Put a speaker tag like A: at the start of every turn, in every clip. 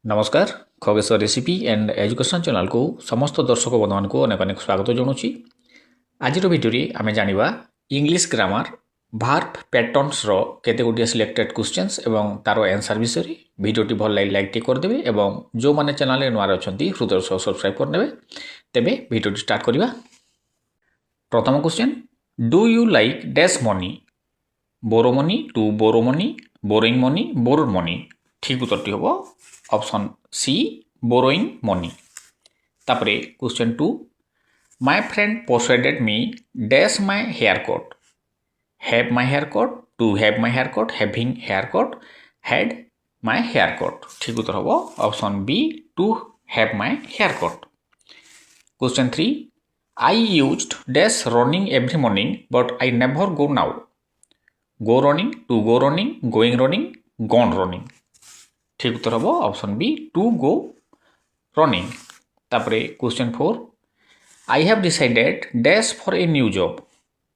A: नमस्कार Khageshwar recipe and education channel को समस्त दर्शक बंधुमान को अनेक अनेक स्वागत जनाऊँगी। आज भिडियो आम जाना इंग्लिश ग्रामर भार्ब पैटर्न्स रो केते गुटिया सिलेक्टेड क्वेश्चंस एवं तार आंसर विषय भिडियोटी भल लाइक लाइक करदेवे एवं जो माने चैनल नुआ अच्छा हृदय सह सब्सक्राइब करदे। तेबे भिडियोटी स्टार्ट करवा। प्रथम question, do you like dash money? Borrow money, to borrow money, borrowing money, borrowed money. ठीक उत्तर हम ऑप्शन सी बोरोइंग मनी। तापरे question 2, my friend persuaded me dash my hair cut. Have my hair cut, to have my hair cut, having hair cut, had my hair cut. ठीक उत्तर हम option B to have my hair cut. Question 3, I used dash running every morning but I never go now. Go running, to go running, going running, gone running. ठीक उत्तर हम option B to go running. तापरे question 4, I have decided dash for a new job.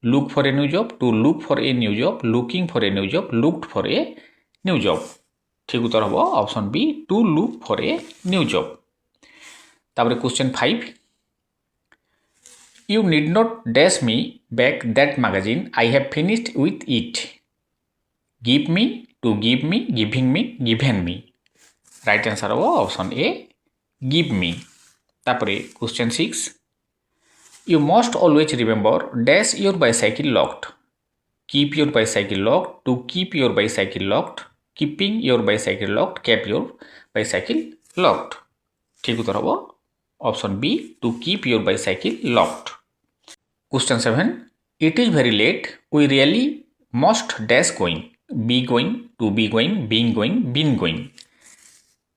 A: Look for a new job, to look for a new job, looking for a new job, looked for a new job. ठीक उत्तर हम option B to look for a new job. तापरे question 5, you need not dash me back that magazine, I have finished with it. Give me, to give me, giving me, given me. Right answer हम option A give me. तापरे question 6, you must always remember dash your bicycle locked. Keep your bicycle locked, to keep your bicycle locked, keeping your bicycle locked, kept your bicycle locked. ठीक उत्तर हम option B to keep your bicycle locked. Question 7, it is very late, we really must dash going. Be going, to be going, being going, been going.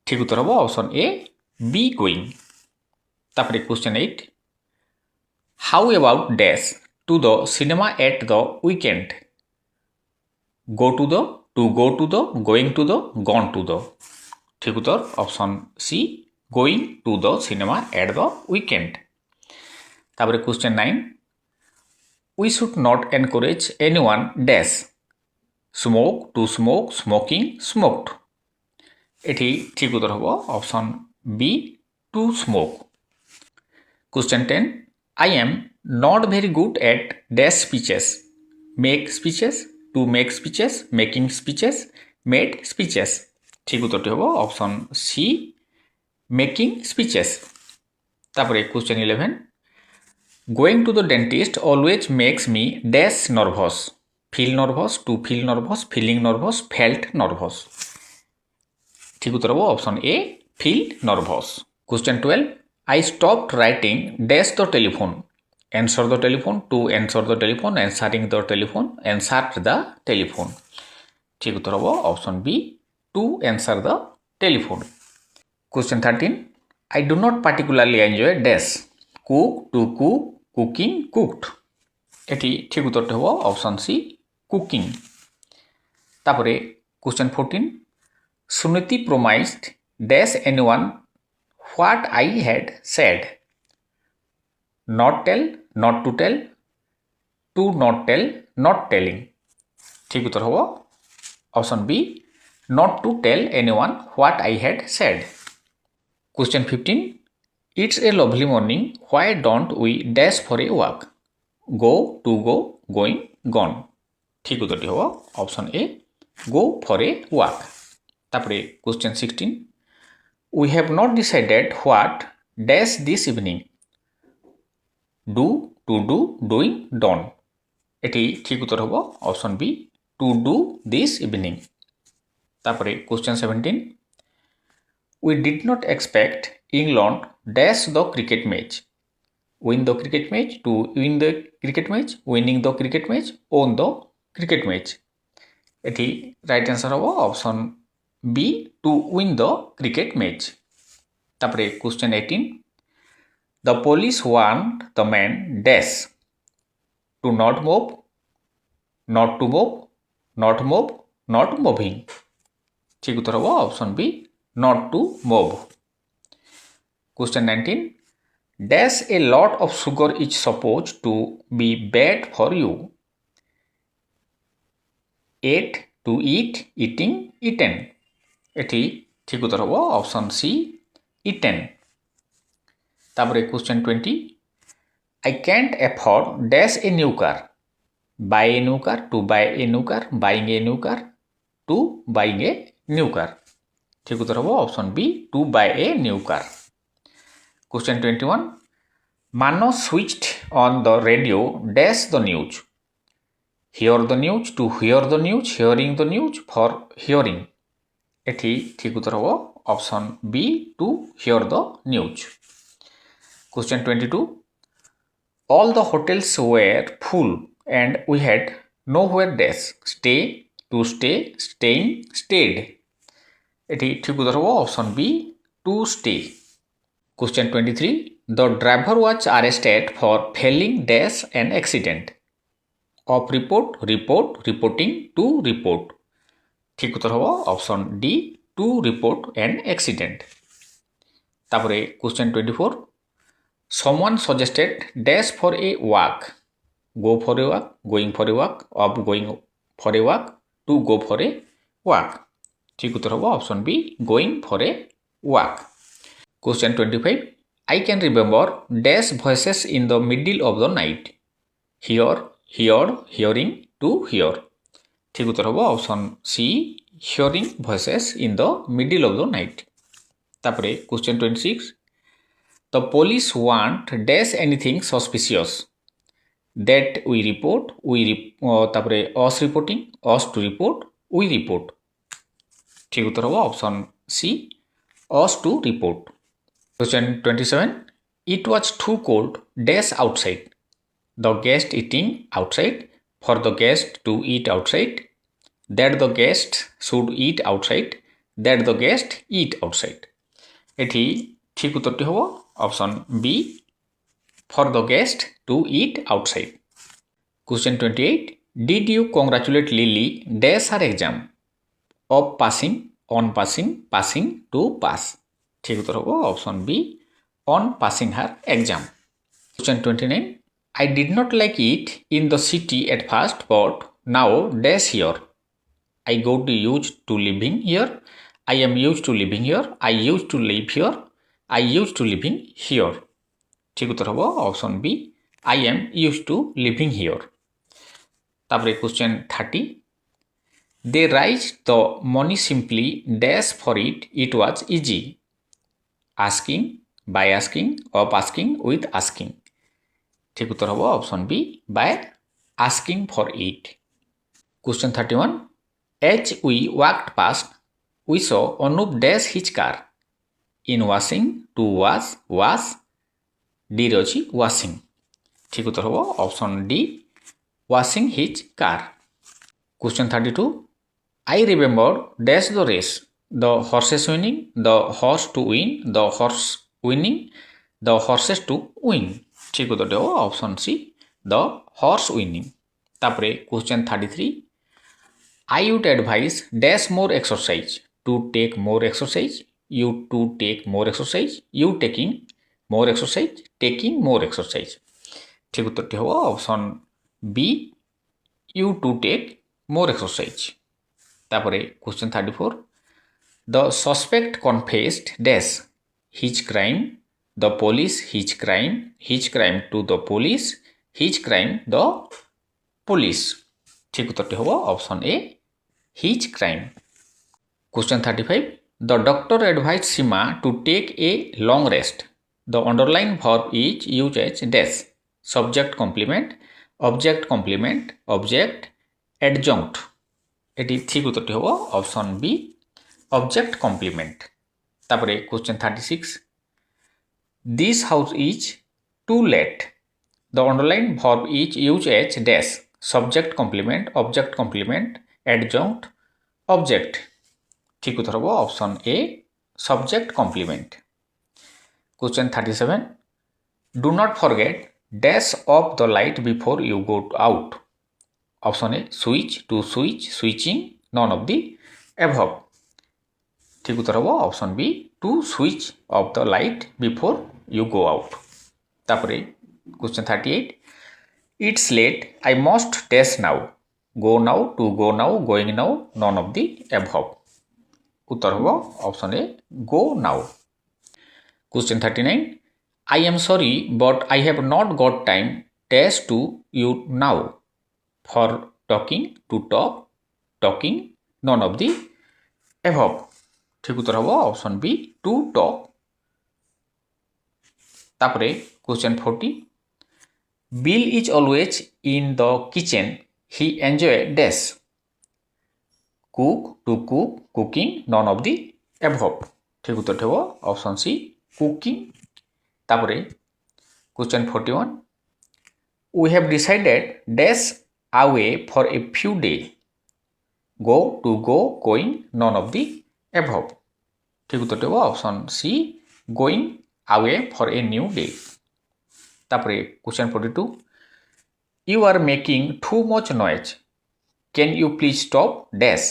A: ठीक उत्तर हम option A be going. तापरे question 8, how about dash to the cinema at the weekend. Go to the, to go to the, going to the, gone to the. ठीक उत्तर option C going to the cinema at the weekend. तापरे question 9, we should not encourage anyone dash. Smoke, to smoke, smoking, smoked. एठी ठीक उत्तर हम option B to smoke. Question 10, I am not very good at dash speeches. Make speeches, to make speeches, making speeches, made speeches. ठीक उत्तर हम option C making speeches. तापरे question 11, going to the dentist always makes me dash nervous. Feel nervous, to feel nervous, feeling nervous, felt nervous. ठीक उत्तर हम option A feel nervous. Question 12, I stopped writing dash the telephone. Answer the telephone, to answer the telephone, answering the telephone, answered the telephone. ठीक उत्तर हम option B to answer the telephone. Question 13, I do not particularly enjoy dash. Cook, to cook, cooking, cooked. एटी ठीक उत्तर हम option C cooking. तापरे question 14, Suniti promised dash anyone what I had said. Not tell, not to tell, to not tell, not telling. ठीक उत्तर हम option B not to tell anyone what I had said. Question 15, it's a lovely morning, why don't we dash for a walk. Go, to go, going, gone. ठीक उत्तर हम option A go for a walk. तापरे question 16, we have not decided what dash this evening. Do, to do, doing, done. एटी ठीक उत्तर हम option B to do this evening. तापरे question 17, we did not expect England dash the cricket match. Win the cricket match, to win the cricket match, winning the cricket match, won the cricket match. एटी right answer हम option B to win the cricket match. तापरे question 18, the police warned the man dash. To not move, not to move, not move, not moving. ठीक उत्तर हम option B not to move. Question 19, dash a lot of sugar is suppose to be bad for you. Ate, to eat, eating, eaten. एटी ঠিক উত্তর হব option C eaten. তারপরে question 20, I can't afford dash a new car. Buy a new car, to buy a new car, buying a new car, to buying a new car. ঠিক উত্তর হব option B to buy a new car. Question 21, Mano switched on the radio dash the news. Hear the news, to hear the news, hearing the news, for hearing. এটি ঠিক উত্তর হব option B to hear the news. Question 22, all the hotels were full and we had nowhere dash stay, to stay, staying, stayed. এটি ঠিক উত্তর হব option B to stay. Question 23, the driver was arrested for failing dash an accident. Of report, report, reporting, to report. ঠিক উত্তর হব option D to report an accident. তারপরে question 24, someone suggested dash for a walk. Go for a walk, going for a walk, of going for a walk, to go for a walk. ঠিক উত্তর হব option be going for a walk. Question 25, I can remember dash voices in the middle of the night. Hear, heard, hearing, to hear. ঠিক উত্তর হব option C hearing voices in the middle of the night. তারপরে question 26, the police want dash anything suspicious. That we report, তারপরে us reporting, অস to report, we report. ঠিক উত্তর হব option C us to report. Question 27, it was too cold dash outside. The guest eating outside, for the guest to eat outside, that the guest should eat outside, that the guest eat outside. এটি ঠিক উত্তরটি হব option B for the guest to eat outside. Question 28, did you congratulate Lily dash her exam? Of passing, on passing, passing, to pass. ঠিক উত্তর হব option B on passing her exam. Question 29, I did not like it in the city at first, but now dash here. I got used to living here. I am used to living here. I used to live here. I used to living here. ঠিক উত্তর হব option B I am used to living here. তারপরে question 30, they raised the money simply dash for it. It was easy. Asking, by asking, of asking, with asking. ঠিক উত্তর হব option B by asking for it. Question 31, as we walked past we saw Anup dash his car. In washing, to wash, wash, D রয়েছে washing. ঠিক উত্তর হব option D washing his car. Question 32, I remember dash the race. The horses winning, the horse to win, the horse winning, the horses to win. ঠিক উত্তরটি হব option C the horse winning. তারপরে question 33, I would advise dash more exercise. To take more exercise, you to take more exercise, you taking more exercise, taking more exercise. ঠিক উত্তরটি হব option B you to take more exercise. তারপরে question 34, the suspect confessed dash his crime, the police his crime to the police, his crime the police. ঠিক উত্তরটি হব option A his crime. Question 35, the doctor advised Sima to take a long rest. The underlined verb is used as dash subject complement, object complement, object adjunct. এটি ঠিক উত্তরটি হব option B object complement. তারপরে question 36, this house is too late. The underlined verb is used as dash subject complement, object complement, adjunct, object. ঠিক উত্তর হব option A subject complement. Question 37, do not forget dash off the light before you go out. Option A switch, to switch, switching, none of the above. ঠিক উত্তর হব option B to switch off the light before you go out. তারপরে question 38, it's late I must dash now, go now, to go now, going now, none of the above. उत्तर हम option A go now. Question 39 I am sorry but I have not got time dash to you now for talking to talk talking none of the above ठीक उत्तर हम option B to talk. तापरे question 40 Bill is always in the kitchen he enjoy dash cook to cook cooking none of the above ठीक उत्तर हम option C cooking. तापरे question 41 We have decided dash away for a few days go to go going none of the above ठीक उत्तर हम option C going away for a new day। तापरे question 42 You are making too much noise can you please stop dash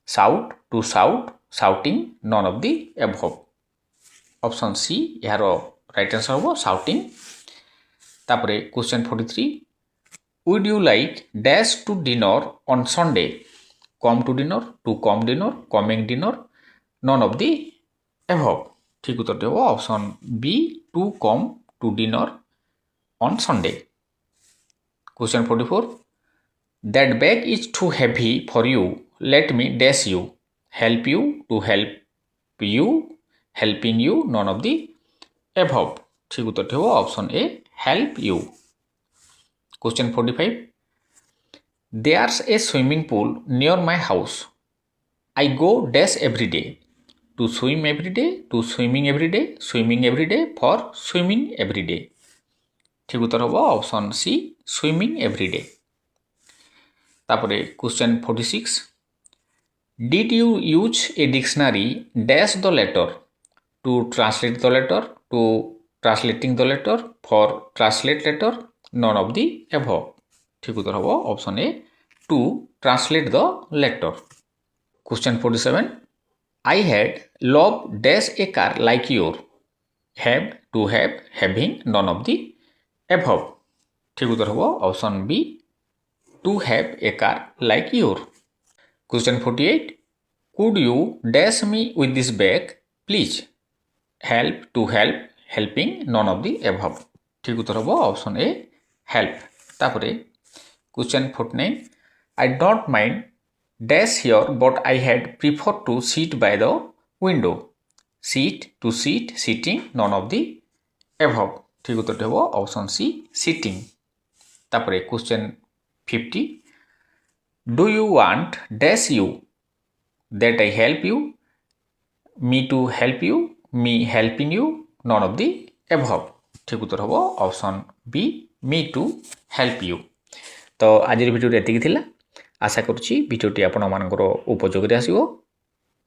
A: shout to shout shouting none of the above option C यार right answer हम shouting। तापरे question 43 Would you like dash to dinner on Sunday come to dinner to come dinner coming dinner none of the above ठीक उत्तर हम option B to come to dinner on Sunday. Question 44 That bag is too heavy for you let me dash you help you to help you helping you none of the above ठीक उत्तर हम option A help you। Question 45 There's a swimming pool near my house I go dash every day to swim every day to swimming every day for swimming every day ठीक उत्तर हम option C swimming every day. तापरे question 46 Did you use a dictionary dash the letter to translate the letter to translating the letter for translate letter none of the above ठीक उत्तर हम option A to translate the letter। Question 47 I had loved dash a car like your have to have having none of the above ठीक उत्तर हम option B to have a car like your. Question 48 could you dash me with this bag please help to help helping none of the above ठीक उत्तर हम option A help. तापरे question 49 I don't mind dash here but I had prefer to seat by the window seat to seat seating none of the above ठीक उत्तर हम option C seating. तापरे question 50 do you want dash you that I help you me to help you me helping you none of the above ठीक उत्तर हम option B me to help you. तो आज video एतिक थिला आशा करुच्ची भिडियोटी आपण मानकर उपयोगी आसिबो।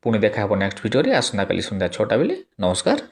A: पुणी देखा हबो नेक्स्ट भिडियो रे आसंता काली संध्या 6टा बेले। नमस्कार।